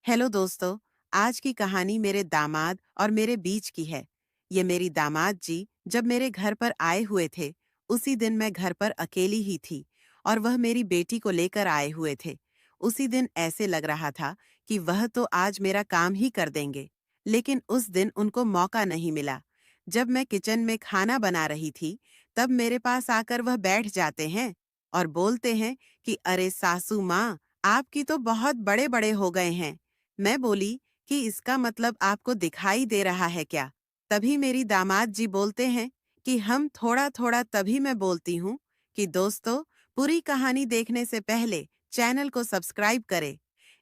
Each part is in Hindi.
हेलो दोस्तों। आज की कहानी मेरे दामाद और मेरे बीच की है। ये मेरी दामाद जी जब मेरे घर पर आए हुए थे, उसी दिन मैं घर पर अकेली ही थी और वह मेरी बेटी को लेकर आए हुए थे। उसी दिन ऐसे लग रहा था कि वह तो आज मेरा काम ही कर देंगे, लेकिन उस दिन उनको मौका नहीं मिला। जब मैं किचन में खाना बना रही थी, तब मेरे पास आकर वह बैठ जाते हैं और बोलते हैं कि अरे सासू माँ, आपकी तो बहुत बड़े बड़े हो गए हैं। मैं बोली कि इसका मतलब आपको दिखाई दे रहा है क्या? तभी मेरी दामाद जी बोलते हैं कि हम थोड़ा थोड़ा। तभी मैं बोलती हूँ कि दोस्तों, पूरी कहानी देखने से पहले चैनल को सब्सक्राइब करें।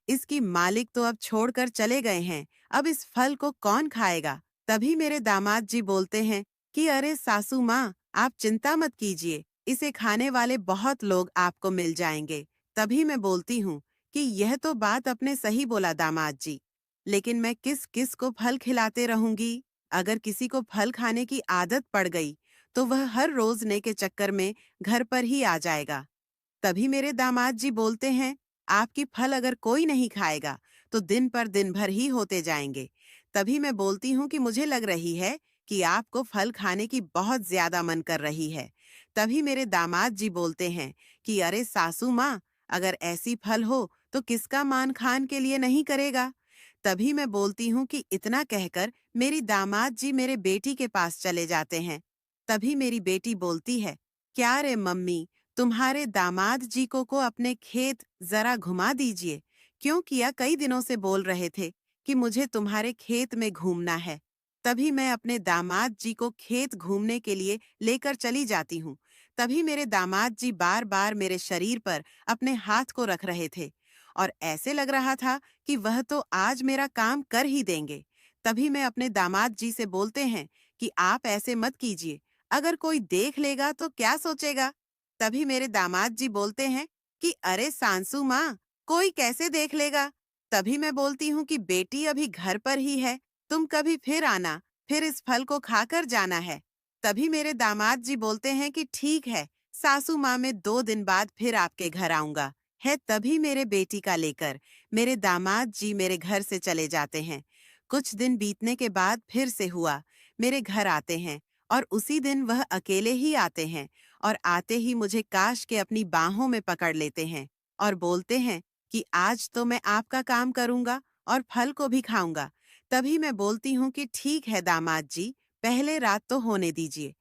इसकी मालिक तो अब छोड़कर चले गए हैं, अब इस फल को कौन खाएगा? तभी मेरे दामाद जी बोलते हैं कि अरे सासू माँ, आप चिंता मत कीजिए, इसे खाने वाले बहुत लोग आपको मिल जाएंगे। तभी मैं बोलती हूँ कि यह तो बात अपने सही बोला दामाद जी, लेकिन मैं किस किस को फल खिलाते रहूंगी? अगर किसी को फल खाने की आदत पड़ गई, तो वह हर रोजने के चक्कर में घर पर ही आ जाएगा। तभी मेरे दामाद जी बोलते हैं, आपकी फल अगर कोई नहीं खाएगा, तो दिन पर दिन भर ही होते जाएंगे। तभी मैं बोलती हूँ कि मुझे लग रही है कि आपको फल खाने की बहुत ज्यादा मन कर रही है। तभी मेरे दामाद जी बोलते हैं कि अरे सासू माँ, अगर ऐसी फल हो तो किसका मान खान के लिए नहीं करेगा? तभी मैं बोलती हूँ कि इतना कहकर मेरी दामाद जी मेरे बेटी के पास चले जाते हैं। तभी मेरी बेटी बोलती है, क्या रे मम्मी, तुम्हारे दामाद जी को अपने खेत जरा घुमा दीजिए। क्यों किया कई दिनों से बोल रहे थे कि मुझे तुम्हारे खेत में घूमना है। तभी मैं अपने दामाद जी को खेत घूमने के लिए लेकर चली जाती हूँ। तभी मेरे दामाद जी बार बार मेरे शरीर पर अपने हाथ को रख रहे थे और ऐसे लग रहा था कि वह तो आज मेरा काम कर ही देंगे। तभी मैं अपने दामाद जी से बोलते हैं कि आप ऐसे मत कीजिए, अगर कोई देख लेगा तो क्या सोचेगा? तभी मेरे दामाद जी बोलते हैं कि अरे सांसू माँ, कोई कैसे देख लेगा? तभी मैं बोलती हूँ कि बेटी अभी घर पर ही है, तुम कभी फिर आना, फिर इस फल को खाकर जाना है। तभी मेरे दामाद जी बोलते हैं कि ठीक है सासू माँ, मैं 2 दिन बाद फिर आपके घर आऊंगा। है तभी मेरे बेटी का लेकर मेरे दामाद जी मेरे घर से चले जाते हैं। कुछ दिन बीतने के बाद फिर से हुआ, मेरे घर आते हैं और उसी दिन वह अकेले ही आते हैं और आते ही मुझे काश के अपनी बाहों में पकड़ लेते हैं और बोलते हैं कि आज तो मैं आपका काम करूंगा और फल को भी खाऊंगा। तभी मैं बोलती हूँ कि ठीक है दामाद जी, पहले रात तो होने दीजिए।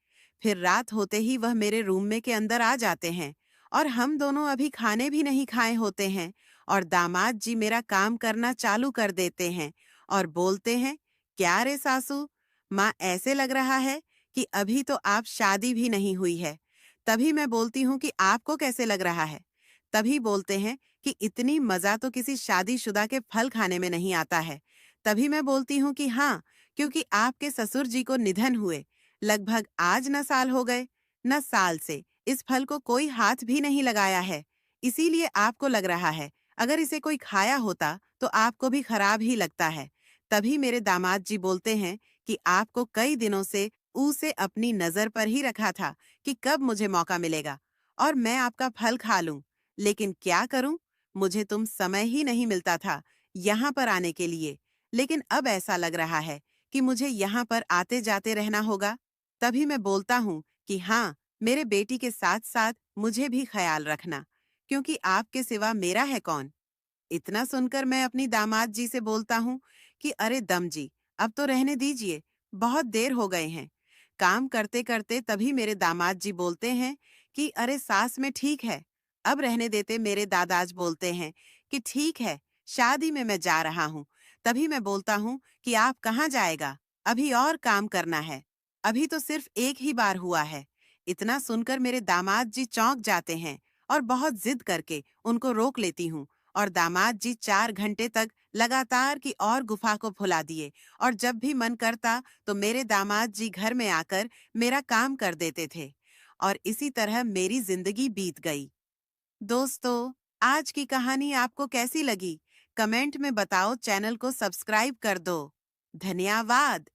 फिर रात होते ही वह मेरे रूम में के अंदर आ जाते हैं और हम दोनों अभी खाने भी नहीं खाए होते हैं और दामाद जी मेरा काम करना चालू कर देते हैं और बोलते हैं, क्या रे सासू माँ, ऐसे लग रहा है कि अभी तो आप शादी भी नहीं हुई है। तभी मैं बोलती हूँ कि आपको कैसे लग रहा है? तभी बोलते हैं कि इतनी मजा तो किसी शादीशुदा के फल खाने में नहीं आता है। तभी मैं बोलती हूँ कि हाँ, क्योंकि आपके ससुर जी को निधन हुए लगभग आज न साल हो गए, न साल से इस फल को कोई हाथ भी नहीं लगाया है, इसीलिए आपको लग रहा है। अगर इसे कोई खाया होता तो आपको भी खराब ही लगता है। तभी मेरे दामाद जी बोलते हैं कि आपको कई दिनों से उसे अपनी नजर पर ही रखा था कि कब मुझे मौका मिलेगा और मैं आपका फल खा लूं, लेकिन क्या करूं, मुझे तुम समय ही नहीं मिलता था यहाँ पर आने के लिए। लेकिन अब ऐसा लग रहा है कि मुझे यहाँ पर आते जाते रहना होगा। तभी मैं बोलता हूँ कि हाँ, मेरे बेटी के साथ साथ मुझे भी ख्याल रखना, क्योंकि आपके सिवा मेरा है कौन? इतना सुनकर मैं अपनी दामाद जी से बोलता हूँ कि अरे दम जी, अब तो रहने दीजिए, बहुत देर हो गए हैं। काम करते करते तभी मेरे दामाद जी बोलते हैं कि अरे सास में ठीक है, अब रहने देते। मेरे दादाज बोलते हैं कि ठीक है, शादी में मैं जा रहा हूँ। तभी मैं बोलता हूँ कि आप कहाँ जाएगा, अभी और काम करना है, अभी तो सिर्फ एक ही बार हुआ है। इतना सुनकर मेरे दामाद जी चौंक जाते हैं और बहुत जिद करके उनको रोक लेती हूँ और दामाद जी 4 घंटे तक लगातार की और गुफा को फुला दिए और जब भी मन करता तो मेरे दामाद जी घर में आकर मेरा काम कर देते थे और इसी तरह मेरी जिंदगी बीत गई। दोस्तों, आज की कहानी आपको कैसी लगी? कमेंट में बताओ, चैनल को सब्सक्राइब कर दो। धन्यवाद।